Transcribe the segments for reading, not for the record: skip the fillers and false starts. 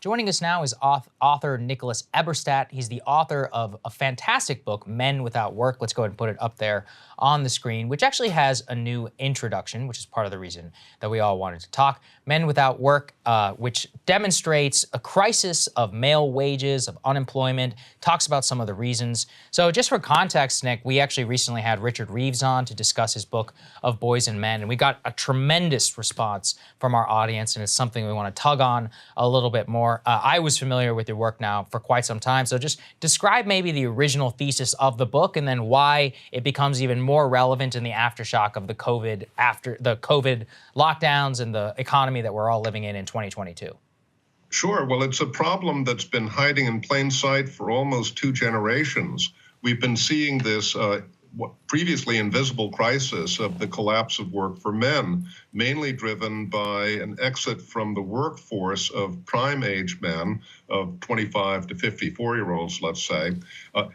Joining us now is author Nicholas Eberstadt. He's the author of a fantastic book, Men Without Work. Let's go ahead and put it up there on the screen, which actually has a new introduction, which is part of the reason that we all wanted to talk. Men Without Work, which demonstrates a crisis of male wages, of unemployment, talks about some of the reasons. So just for context, Nick, we actually recently had Richard Reeves on to discuss his book of Boys and Men, and we got a tremendous response from our audience, and it's something we want to tug on a little bit more. I was familiar with your work now for quite some time, so just describe maybe the original thesis of the book and then why it becomes even more relevant in the aftershock of the COVID lockdowns and the economy that we're all living in 2022. Sure. Well, it's a problem that's been hiding in plain sight for almost 2 generations. We've been seeing this previously invisible crisis of the collapse of work for men, mainly driven by an exit from the workforce of prime age men of 25 to 54-year-olds, let's say.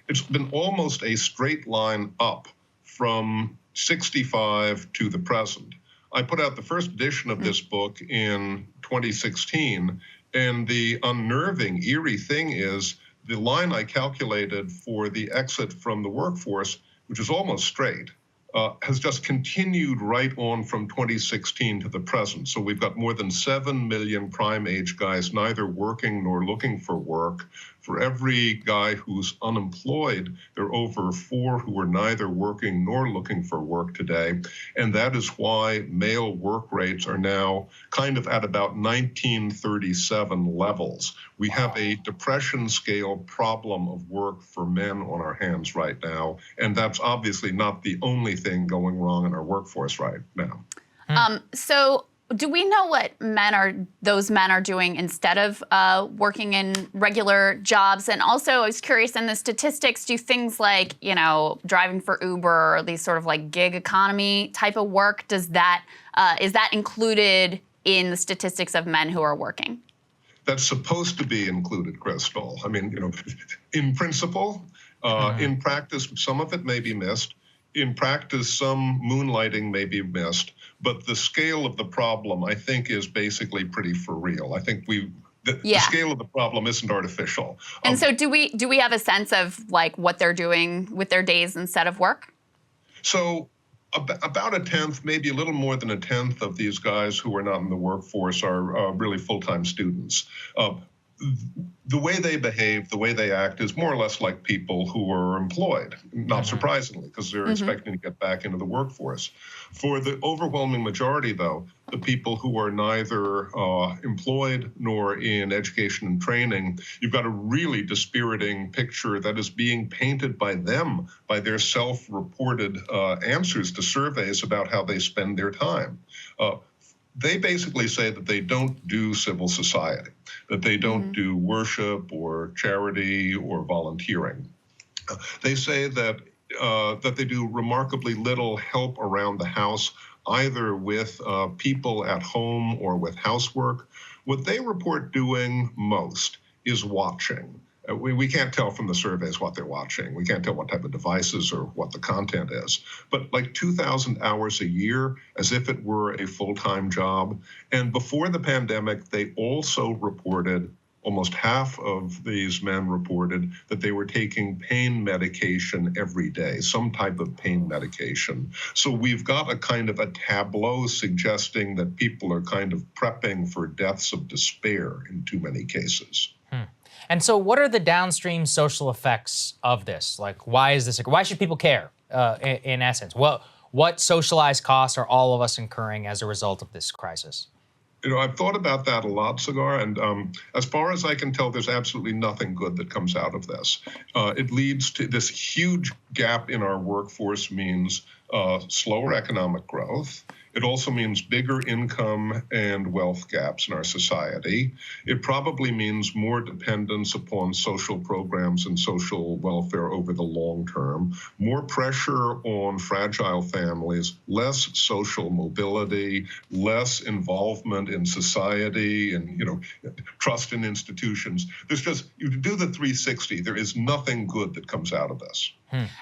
It's been almost a straight line up from 65 to the present. I put out the first edition of this book in 2016, and the unnerving, eerie thing is the line I calculated for the exit from the workforce, which is almost straight, has just continued right on from 2016 to the present. So we've got more than 7 million prime age guys neither working nor looking for work. For every guy who's unemployed, there are over 4 who are neither working nor looking for work today. And that is why male work rates are now kind of at about 1937 levels. We have a depression scale problem of work for men on our hands right now. And that's obviously not the only thing going wrong in our workforce right now. So do we know what those men are doing instead of working in regular jobs? And also, I was curious, in the statistics, do things like, driving for Uber or these sort of like gig economy type of work, is that included in the statistics of men who are working? That's supposed to be included, Krystal. I mean, in principle, in practice, some of it may be missed. In practice, some moonlighting may be missed, but the scale of the problem, I think, is basically pretty for real. I think the scale of the problem isn't artificial. And so do we have a sense of like what they're doing with their days instead of work? So about a tenth, maybe a little more than a tenth of these guys who are not in the workforce are really full-time students. The way they behave, the way they act is more or less like people who are employed, not surprisingly, because they're expecting to get back into the workforce. For the overwhelming majority, though, the people who are neither employed nor in education and training, you've got a really dispiriting picture that is being painted by them, by their self-reported answers to surveys about how they spend their time. They basically say that they don't do civil society, that they don't do worship or charity or volunteering. They say that they do remarkably little help around the house, either with people at home or with housework. What they report doing most is watching. We can't tell from the surveys what they're watching. We can't tell what type of devices or what the content is. But like 2,000 hours a year, as if it were a full-time job. And before the pandemic, they also reported, almost half of these men reported, that they were taking pain medication every day, some type of pain medication. So we've got a kind of a tableau suggesting that people are kind of prepping for deaths of despair in too many cases. And so what are the downstream social effects of this? Like, why should people care, in essence? What socialized costs are all of us incurring as a result of this crisis? I've thought about that a lot, Saagar, and as far as I can tell, there's absolutely nothing good that comes out of this. It leads to this huge gap in our workforce, means slower economic growth. It also means bigger income and wealth gaps in our society. It probably means more dependence upon social programs and social welfare over the long term, more pressure on fragile families, less social mobility, less involvement in society, and trust in institutions. There's just, you do the 360, there is nothing good that comes out of this.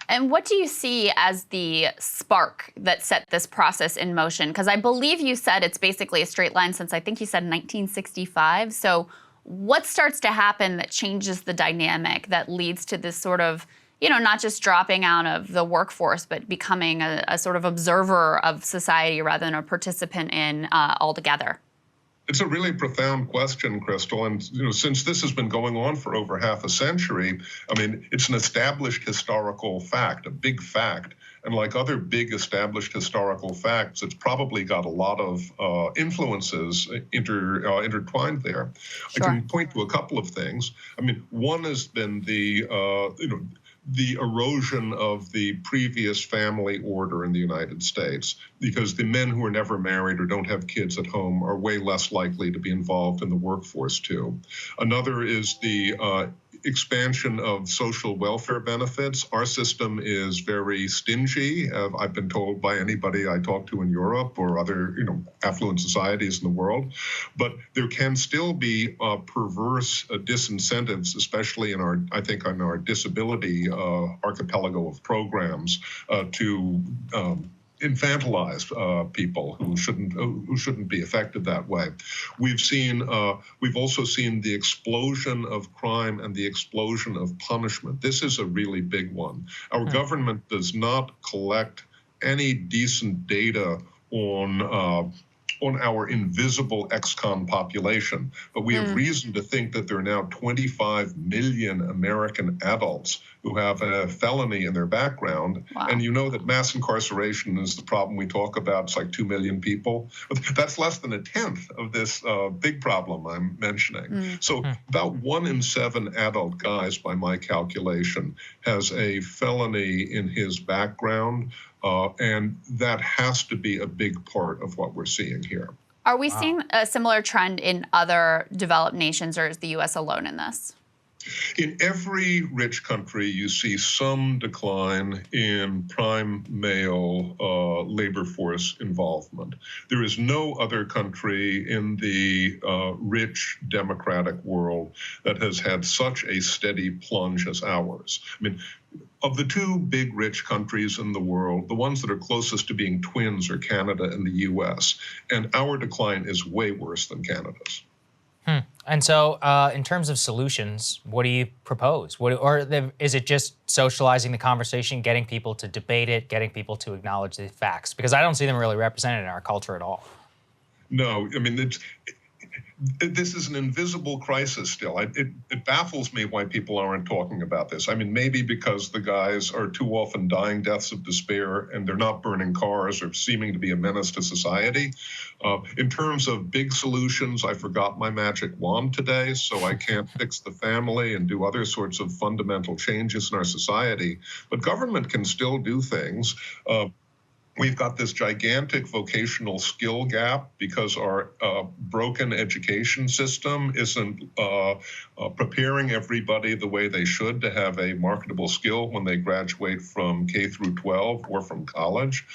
And what do you see as the spark that set this process in motion? Because I believe you said it's basically a straight line since, I think you said 1965. So what starts to happen that changes the dynamic that leads to this sort of, not just dropping out of the workforce, but becoming a sort of observer of society rather than a participant in altogether? It's a really profound question, Krystal. And since this has been going on for over half a century, I mean, it's an established historical fact, a big fact. And like other big established historical facts, it's probably got a lot of influences intertwined there. Sure. I can point to a couple of things. I mean, one has been the erosion of the previous family order in the United States, because the men who are never married or don't have kids at home are way less likely to be involved in the workforce too. Another is the expansion of social welfare benefits. Our system is very stingy. I've been told by anybody I talk to in Europe or other, affluent societies in the world. But there can still be perverse disincentives, especially in our disability archipelago of programs to infantilize people who shouldn't be affected that way. We've also seen the explosion of crime and the explosion of punishment. This is a really big one. Our government does not collect any decent data on our invisible ex-con population, but we have reason to think that there are now 25 million American adults who have a felony in their background. Wow. And you know that mass incarceration is the problem we talk about. It's like 2 million people. But that's less than a tenth of this big problem I'm mentioning. So about 1 in 7 adult guys, by my calculation, has a felony in his background. And that has to be a big part of what we're seeing here. Are we seeing a similar trend in other developed nations, or is the U.S. alone in this? In every rich country, you see some decline in prime male labor force involvement. There is no other country in the rich democratic world that has had such a steady plunge as ours. I mean, of the 2 big rich countries in the world, the ones that are closest to being twins are Canada and the U.S., and our decline is way worse than Canada's. And so in terms of solutions, what do you propose? Is it just socializing the conversation, getting people to debate it, getting people to acknowledge the facts? Because I don't see them really represented in our culture at all. No, I mean, this is an invisible crisis still. It baffles me why people aren't talking about this. I mean, maybe because the guys are too often dying deaths of despair and they're not burning cars or seeming to be a menace to society. In terms of big solutions, I forgot my magic wand today, so I can't fix the family and do other sorts of fundamental changes in our society. But government can still do things. We've got this gigantic vocational skill gap because our broken education system isn't preparing everybody the way they should to have a marketable skill when they graduate from K through 12 or from college.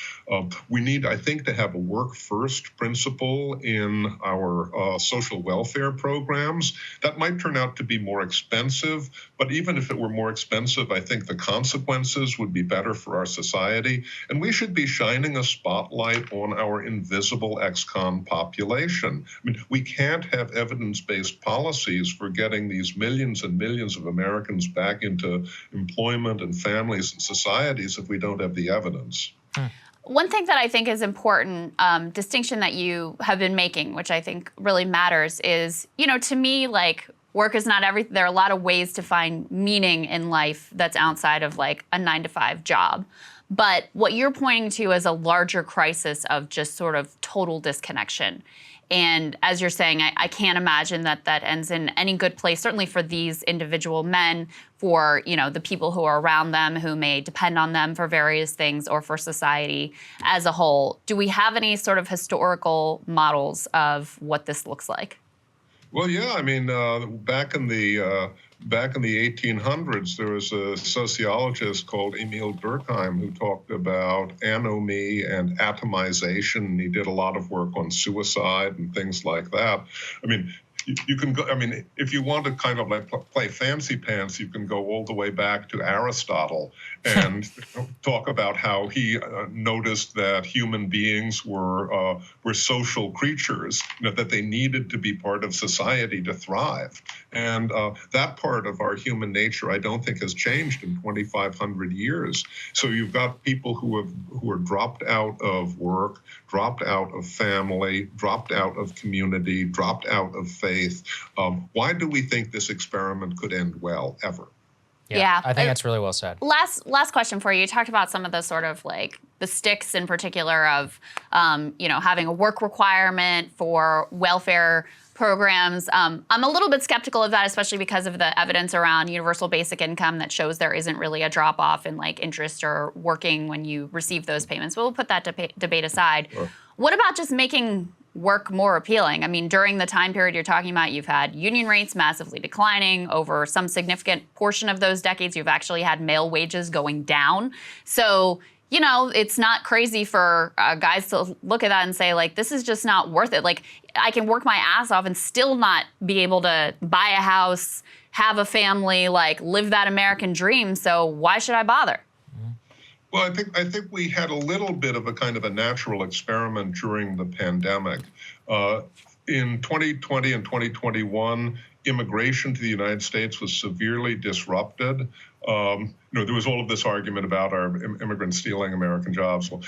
We need, I think, to have a work-first principle in our social welfare programs. That might turn out to be more expensive, but even if it were more expensive, I think the consequences would be better for our society. And we should be shining a spotlight on our invisible ex-con population. I mean, we can't have evidence-based policies for getting these millions and millions of Americans back into employment and families and societies if we don't have the evidence. One thing that I think is important, distinction that you have been making, which I think really matters, is, to me, like, work is not everything. There are a lot of ways to find meaning in life that's outside of like a 9-to-5 job. But what you're pointing to is a larger crisis of just sort of total disconnection. And as you're saying, I can't imagine that ends in any good place, certainly for these individual men, for the people who are around them, who may depend on them for various things, or for society as a whole. Do we have any sort of historical models of what this looks like? Well, yeah, I mean, back in the 1800s, there was a sociologist called Emil Durkheim who talked about anomie and atomization. He did a lot of work on suicide and things like that. I mean, you can go. I mean, if you want to kind of like play fancy pants, you can go all the way back to Aristotle and talk about how he noticed that human beings were social creatures, that they needed to be part of society to thrive, and that part of our human nature, I don't think, has changed in 2,500 years. So you've got people who are dropped out of work, dropped out of family, dropped out of community, dropped out of faith. Why do we think this experiment could end well, ever? Yeah. I think that's really well said. Last question for you. You talked about some of the sort of like the sticks in particular of, having a work requirement for welfare programs. I'm a little bit skeptical of that, especially because of the evidence around universal basic income that shows there isn't really a drop off in like interest or working when you receive those payments. But we'll put that debate aside. Sure. What about just making work more appealing? I mean, during the time period you're talking about, you've had union rates massively declining. Over some significant portion of those decades, you've actually had male wages going down. So, it's not crazy for guys to look at that and say, like, this is just not worth it. Like, I can work my ass off and still not be able to buy a house, have a family, like, live that American dream. So why should I bother? Well, I think we had a little bit of a kind of a natural experiment during the pandemic. In 2020 and 2021, immigration to the United States was severely disrupted. There was all of this argument about our immigrants stealing American jobs. Well,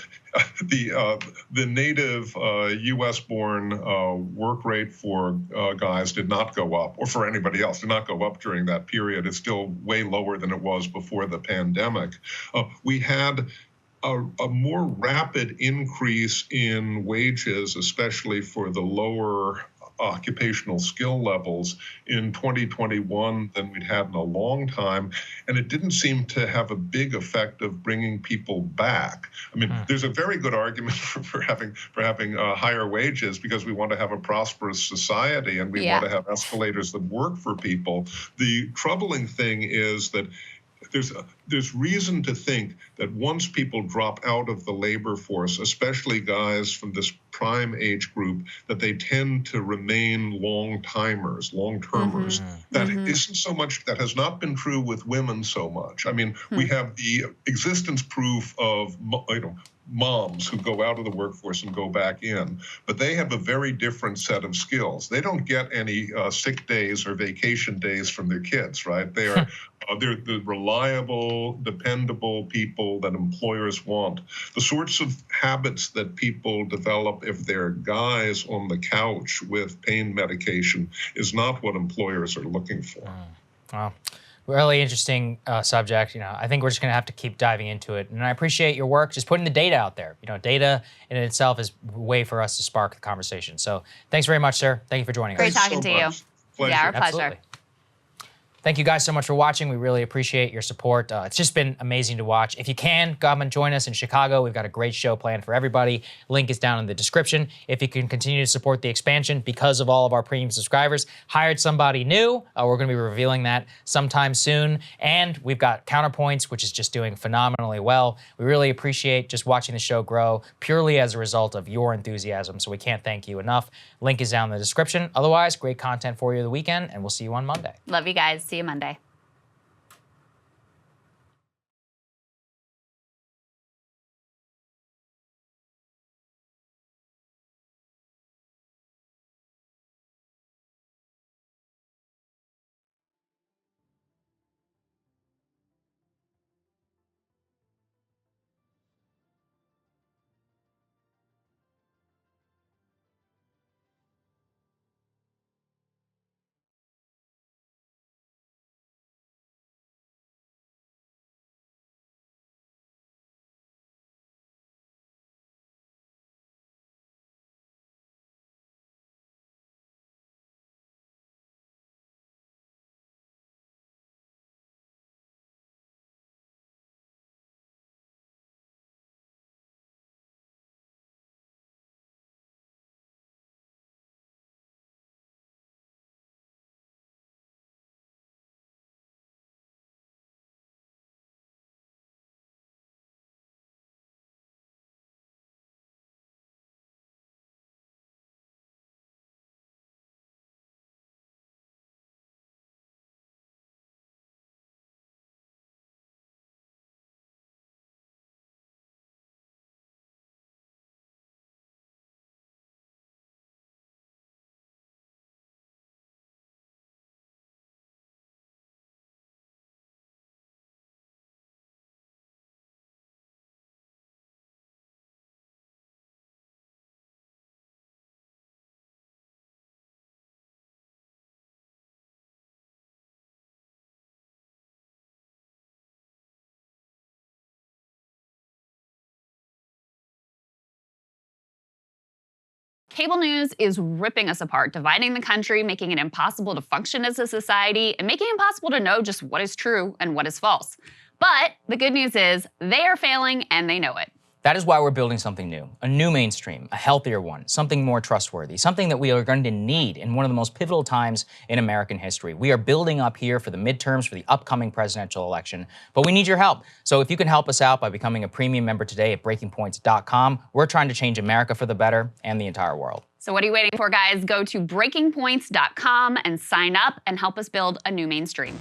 the native U.S.-born work rate for guys did not go up, or for anybody else, did not go up during that period. It's still way lower than it was before the pandemic. We had a more rapid increase in wages, especially for the lower occupational skill levels in 2021 than we'd had in a long time, and it didn't seem to have a big effect of bringing people back. I mean, there's a very good argument for having higher wages because we want to have a prosperous society and we want to have escalators that work for people. The troubling thing is that there's reason to think that once people drop out of the labor force, especially guys from this prime age group, that they tend to remain long-termers. That isn't so much, that has not been true with women so much. I mean, we have the existence proof of, moms who go out of the workforce and go back in, but they have a very different set of skills. They don't get any sick days or vacation days from their kids, right? They are they're the reliable, dependable people that employers want. The sorts of habits that people develop if they're guys on the couch with pain medication is not what employers are looking for. Wow. Really interesting subject. I think we're just going to have to keep diving into it. And I appreciate your work, just putting the data out there. Data in itself is a way for us to spark the conversation. So thanks very much, sir. Thank you for joining us. Great talking to you. Pleasure. Yeah, our pleasure. Absolutely. Thank you guys so much for watching. We really appreciate your support. It's just been amazing to watch. If you can, come and join us in Chicago. We've got a great show planned for everybody. Link is down in the description. If you can continue to support the expansion because of all of our premium subscribers, hired somebody new. We're going to be revealing that sometime soon. And we've got Counterpoints, which is just doing phenomenally well. We really appreciate just watching the show grow purely as a result of your enthusiasm. So we can't thank you enough. Link is down in the description. Otherwise, great content for you the weekend, and we'll see you on Monday. Love you guys. See you Monday. Cable news is ripping us apart, dividing the country, making it impossible to function as a society, and making it impossible to know just what is true and what is false. But the good news is they are failing and they know it. That is why we're building something new, a new mainstream, a healthier one, something more trustworthy, something that we are going to need in one of the most pivotal times in American history. We are building up here for the midterms, for the upcoming presidential election, but we need your help. So if you can help us out by becoming a premium member today at breakingpoints.com, we're trying to change America for the better and the entire world. So what are you waiting for, guys? Go to breakingpoints.com and sign up and help us build a new mainstream.